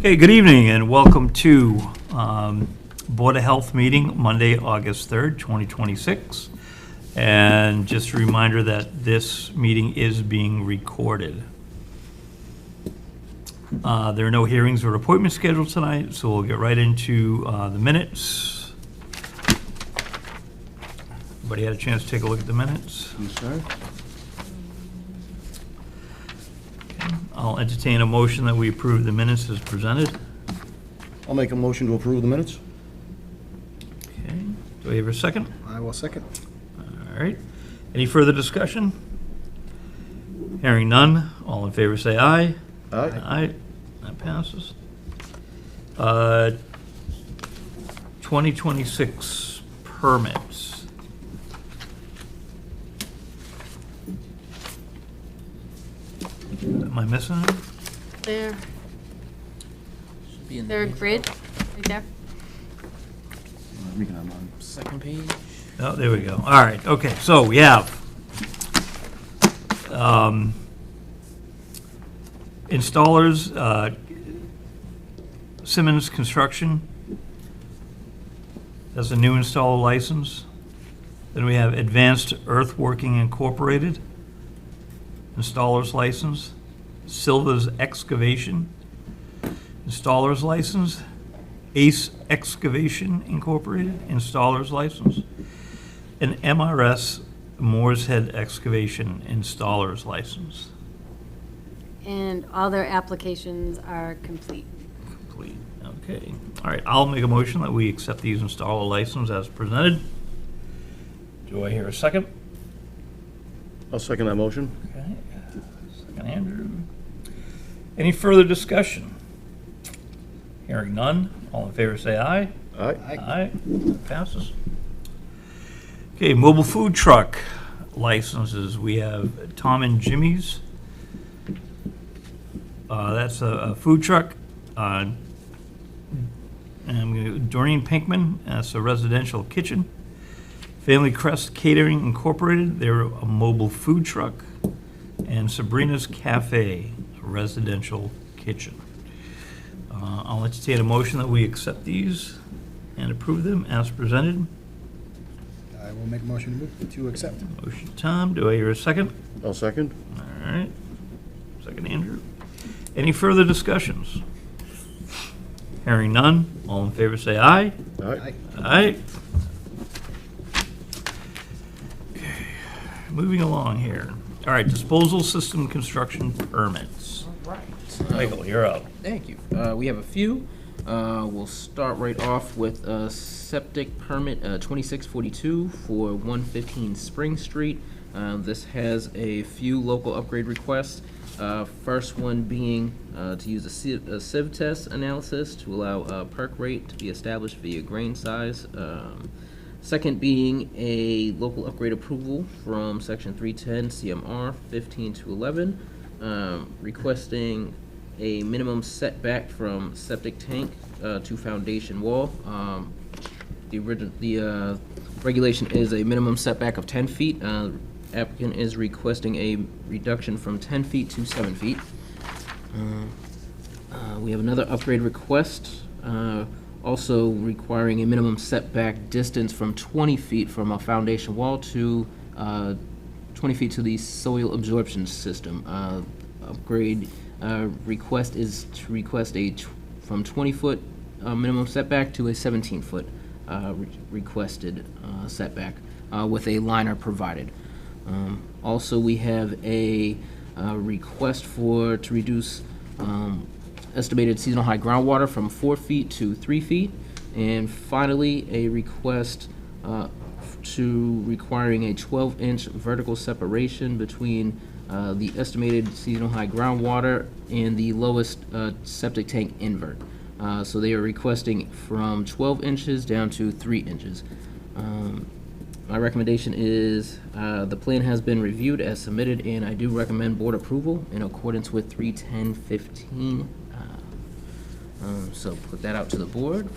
Okay, good evening and welcome to Board of Health meeting, Monday, August 3rd, 2026. And just a reminder that this meeting is being recorded. There are no hearings or appointments scheduled tonight, so we'll get right into the minutes. Everybody had a chance to take a look at the minutes? Yes, sir. I'll entertain a motion that we approve the minutes as presented. I'll make a motion to approve the minutes. Okay, do I have a second? I will second. All right. Any further discussion? Hearing none. All in favor say aye. Aye. Aye. That passes. 2026 permits. Am I missing it? There, Should be in there a the grid right there. I'm on. second page. Oh, there we go. All right, okay, so we have installers, Simmons Construction. That's a new installer license. Then we have Advanced Earthworking Incorporated, installer's license. Silva's Excavation, installer's license. Ace Excavation Incorporated, installer's license. And MRS Moore's Head Excavation, installer's license. And all their applications are complete. Complete, okay. All right, I'll make a motion that we accept these installer license as presented. Do I hear a second? I'll second that motion. Okay, second Andrew. Any further discussion? Hearing none, all in favor say aye. Aye. Aye, that passes. Okay, mobile food truck licenses, we have Tom and Jimmy's. That's a food truck. And Doreen Pinkman, that's a residential kitchen. Family Crest Catering Incorporated, they're a mobile food truck. And Sabrina's Cafe, a residential kitchen. I'll entertain a motion that we accept these and approve them as presented. I will make a motion to accept. Motion Tom, do I hear a second? I'll second. All right, second Andrew. Any further discussions? Hearing none, all in favor say aye. Aye. Aye. Okay, moving along here. All right, disposal system construction permits. All right. Michael, you're up. Thank you. We have a few. We'll start right off with a septic permit 2642 for 115 Spring Street. This has a few local upgrade requests. First one being to use a sieve test analysis to allow perk rate to be established via grain size. Second being a local upgrade approval from section 310 CMR 15 to 11, requesting a minimum setback from septic tank to foundation wall. The regulation is a minimum setback of 10 feet. Applicant is requesting a reduction from 10 feet to 7 feet. We have another upgrade request, also requiring a minimum setback distance from 20 feet from a foundation wall to 20 feet to the soil absorption system. Upgrade request is to request from 20-foot minimum setback to a 17-foot requested setback with a liner provided. Also, we have a request to reduce estimated seasonal high groundwater from 4 feet to 3 feet. And finally, a request to requiring a 12-inch vertical separation between the estimated seasonal high groundwater and the lowest septic tank invert. So they are requesting from 12 inches down to 3 inches. My recommendation is the plan has been reviewed as submitted, and I do recommend board approval in accordance with 31015. So put that out to the board.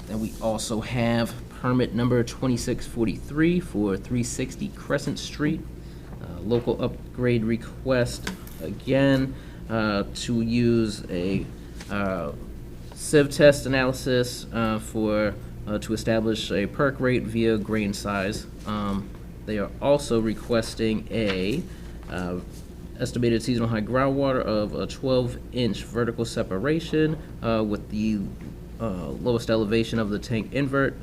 Then we also have permit number 2643 for 360 Crescent Street. Local upgrade request again to use a sieve test analysis to establish a perk rate via grain size. They are also requesting a estimated seasonal high groundwater of a 12-inch vertical separation with the lowest elevation of the tank invert.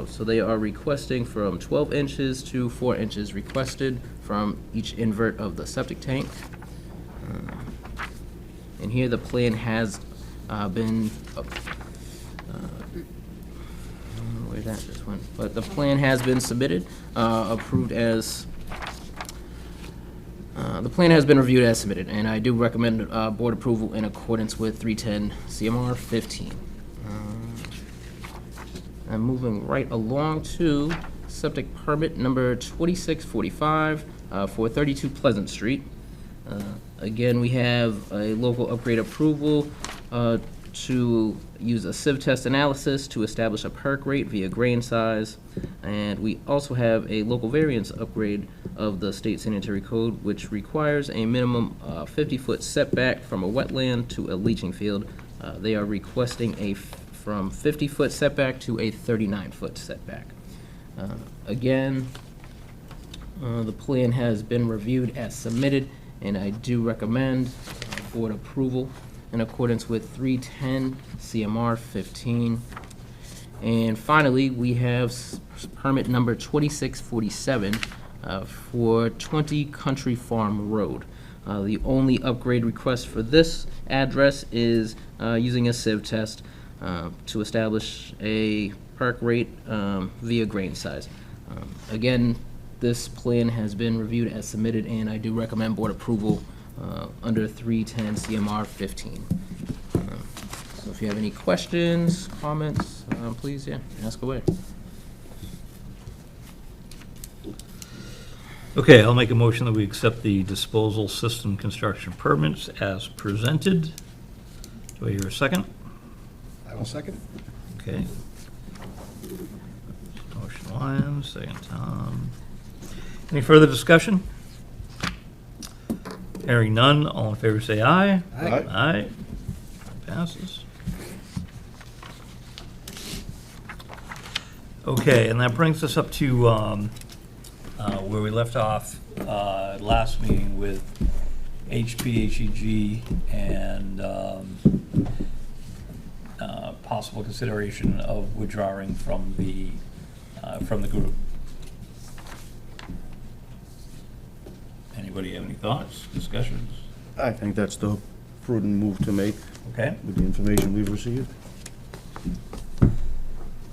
So they are requesting from 12 inches to 4 inches requested from each invert of the septic tank. And here the plan has been, where that just went, but the plan has been submitted, approved as, the plan has been reviewed as submitted, and I do recommend board approval in accordance with 310 CMR 15. I'm moving right along to septic permit number 2645 for 32 Pleasant Street. Again, we have a local upgrade approval to use a sieve test analysis to establish a perk rate via grain size. And we also have a local variance upgrade of the state sanitary code, which requires a minimum 50-foot setback from a wetland to a leaching field. They are requesting from 50-foot setback to a 39-foot setback. Again, the plan has been reviewed as submitted, and I do recommend board approval in accordance with 310 CMR 15. And finally, we have permit number 2647 for 20 Country Farm Road. The only upgrade request for this address is using a sieve test to establish a perk rate via grain size. Again, this plan has been reviewed as submitted, and I do recommend board approval under 310 CMR 15. So if you have any questions, comments, please, ask away. Okay, I'll make a motion that we accept the disposal system construction permits as presented. Do I hear a second? I will second. Okay. Motion Lyons, second Tom. Any further discussion? Hearing none, all in favor say aye. Aye. Aye. Passes. Okay, and that brings us up to where we left off last meeting with HPHEG and possible consideration of withdrawing from the group. Anybody have any thoughts, discussions? I think that's the prudent move to make Okay, with the information we've received.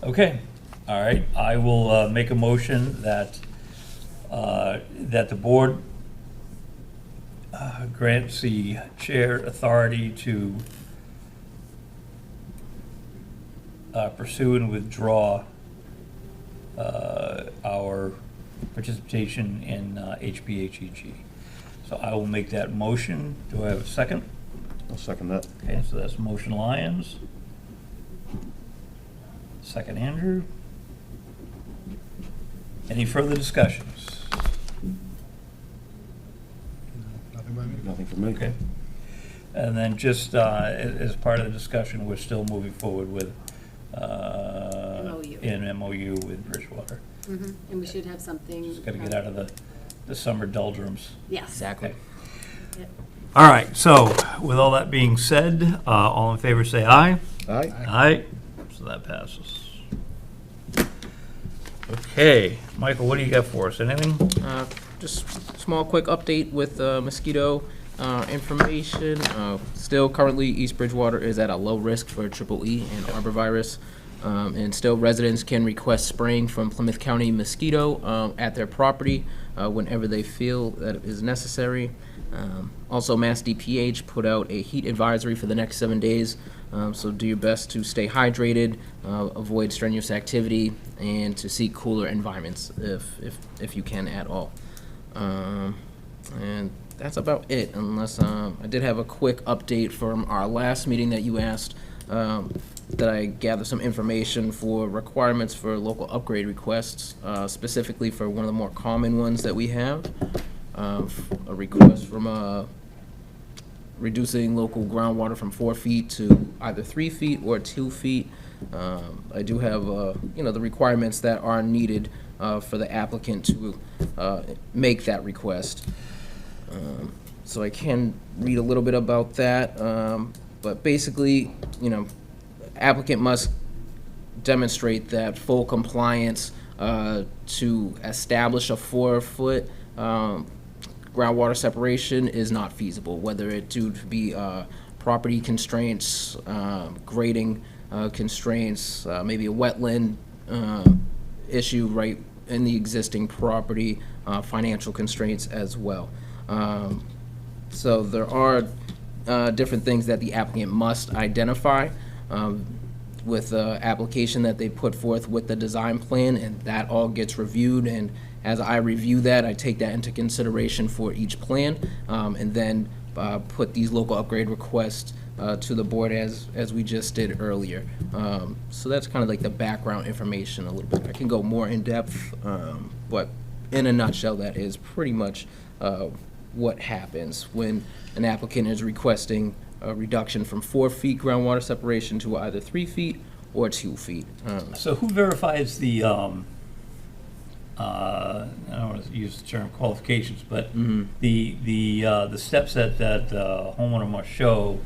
okay, all right. I will make a motion that that the board grants the chair authority to pursue and withdraw our participation in HPHEG. So I will make that motion. Do I have a second? I'll second that. Okay, so that's motion Lyons. Second Andrew. Any further discussions? Nothing by me. Nothing from me. Okay. And then just as part of the discussion, we're still moving forward with MOU. an MOU with Bridgewater. Mhm. And we should have something. Just got to get out of the summer doldrums. Yes. Exactly. Yep. All right, so with all that being said, all in favor say aye. Aye. Aye. So that passes. Okay, Michael, what do you got for us? Anything? Just small quick update with mosquito information. Still currently East Bridgewater is at a low risk for triple E and arborvirus. And still residents can request spraying from Plymouth County mosquito at their property whenever they feel that it is necessary. Also, Mass DPH put out a heat advisory for the next 7 days. So do your best to stay hydrated, avoid strenuous activity, and to seek cooler environments if you can at all. And that's about it, unless I did have a quick update from our last meeting that you asked, that I gather some information for requirements for local upgrade requests, specifically for one of the more common ones that we have. A request from reducing local groundwater from 4 feet to either 3 feet or 2 feet. I do have, the requirements that are needed for the applicant to make that request. So I can read a little bit about that, but basically, applicant must demonstrate that full compliance to establish a 4-foot groundwater separation is not feasible, whether it due to be property constraints, grading constraints, maybe a wetland issue right in the existing property, financial constraints as well. So there are different things that the applicant must identify with the application that they put forth with the design plan, and that all gets reviewed. And as I review that, I take that into consideration for each plan, and then put these local upgrade requests to the board as we just did earlier. So that's kind of like the background information a little bit. I can go more in depth, but in a nutshell, that is pretty much what happens when an applicant is requesting a reduction from 4 feet groundwater separation to either 3 feet or 2 feet. So who verifies the, I don't want to use the term qualifications, but the steps that homeowner must show,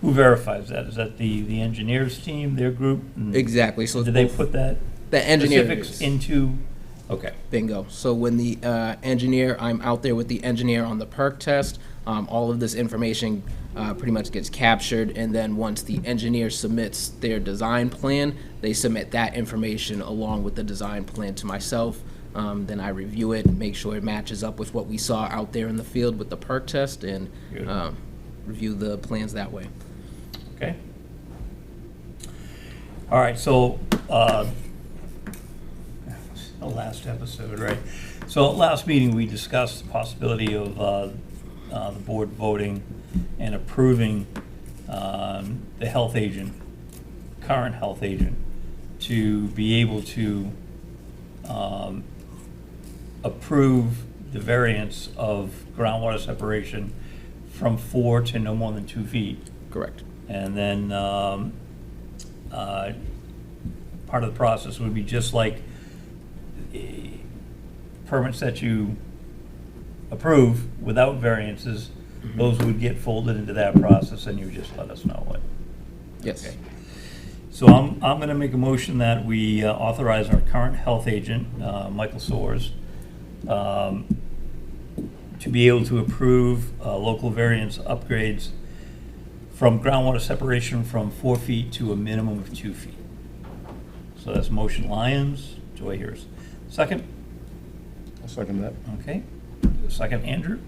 who verifies that? Is that the engineers team, their group? And Exactly. So do they put that the engineer specifics into? Okay. Bingo. So when the engineer, I'm out there with the engineer on the perk test, all of this information pretty much gets captured, and then once the engineer submits their design plan, they submit that information along with the design plan to myself. Then I review it, make sure it matches up with what we saw out there in the field with the perk test, and review the plans that way. Okay. All right, so, the last episode, right? So last meeting, we discussed the possibility of the board voting and approving the health agent, current health agent, to be able to approve the variance of groundwater separation from 4 to no more than 2 feet. Correct. And then part of the process would be just like permits that you approve without variances, those would get folded into that process, and you just let us know what. Yes. Okay. So I'm going to make a motion that we authorize our current health agent, Michael Soares, to be able to approve local variance upgrades from groundwater separation from 4 feet to a minimum of 2 feet. So that's motion Lyons. Do I hear a second? I'll second that. Okay. Second, Andrew.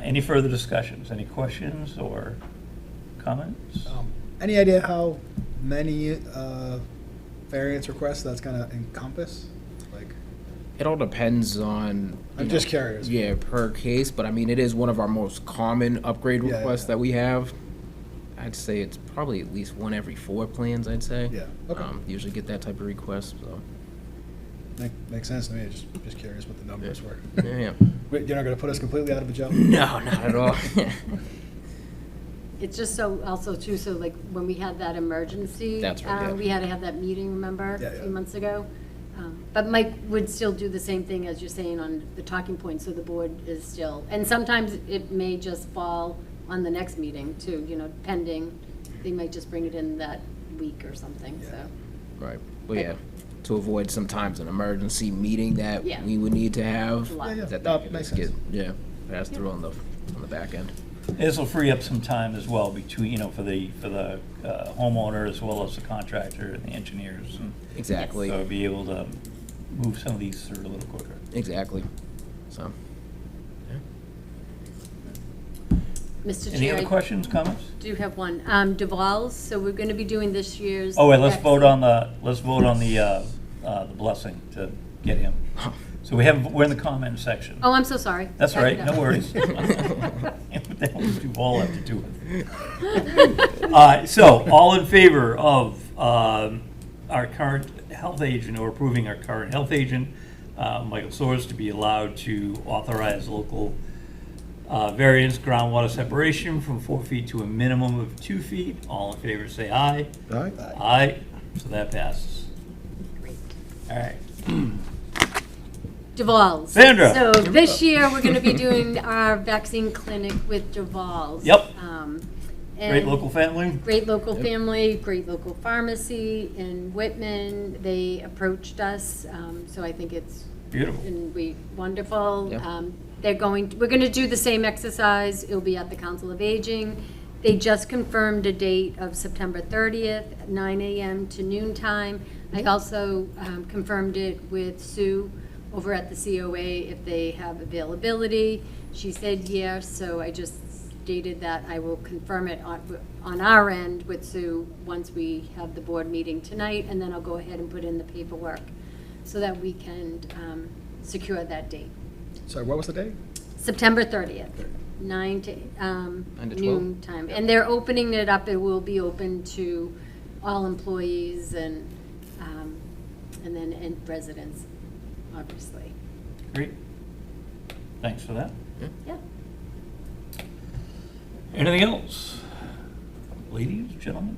Any further discussions? Any questions or comments? Any idea how many variance requests that's gonna encompass? Like, It all depends on. I'm just curious. Yeah, per case, but I mean, it is one of our most common upgrade Yeah, requests yeah. that we have. I'd say it's probably at least 1 every 4 plans, I'd say. Yeah, okay. Usually get that type of request, so. Makes sense to me. Just curious what the numbers were. Yeah. Wait, you're not gonna put us completely out of a job? No, not at all. It's just so, also too, so like when we had that emergency. That's right, yeah. We had to have that meeting, remember, Yeah, a yeah. few months ago? But Mike would still do the same thing as you're saying on the talking points, so the board is still, and sometimes it may just fall on the next meeting too, pending. They might just bring it in that week or something, so. Right, well, yeah, to avoid sometimes an emergency meeting that Yeah. we would need to have. Yeah, yeah. That No, can makes just get, sense. yeah, passed through on the back end. This will free up some time as well between, for the homeowner as well as the contractor and the engineers. And Exactly, so be able to move some of these through a little quicker. exactly, so. Mr. Any Chair, other I questions, comments? do have one. Duval's, so we're gonna be doing this year's. Oh, wait, let's vote on excellent- the blessing to get him. So we're in the comment section. Oh, I'm so sorry. That's all Back right, it no up. worries. What the hell does Duval have to do with it? So, all in favor of our current health agent, or approving our current health agent, Michael Soares, to be allowed to authorize local Variance groundwater separation from 4 feet to a minimum of 2 feet. All in favor, say aye. Aye. Aye, so that passes. All right. Duval's. Sandra. So this year, we're going to be doing our vaccine clinic with Duval's. Yep. and Great local family. Great local family, great local pharmacy in Whitman. They approached us, so I think it's Beautiful. wonderful. Yep. We're going to do the same exercise. It'll be at the Council of Aging. They just confirmed a date of September 30th, at 9 a.m. to noon time. I also confirmed it with Sue over at the COA if they have availability. She said yes, so I just stated that I will confirm it on our end with Sue once we have the board meeting tonight, and then I'll go ahead and put in the paperwork so that we can secure that date. Sorry, what was the date? September 30th, 9 to 12? noon time. And they're opening it up, it will be open to all employees and then residents, obviously. Great. Thanks for that. Yeah. Anything else? Ladies, gentlemen?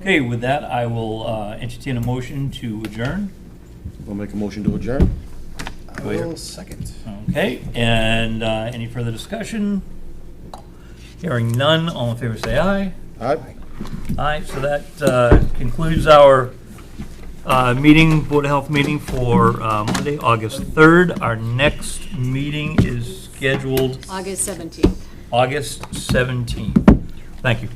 Okay, with that, I will entertain a motion to adjourn. We'll make a motion to adjourn. I Go ahead. will second. Okay, and any further discussion? Hearing none, all in favor say aye. Aye. Aye, so that concludes our meeting, Board of Health meeting for Monday, August 3rd. Our next meeting is scheduled August 17th. August 17th. Thank you.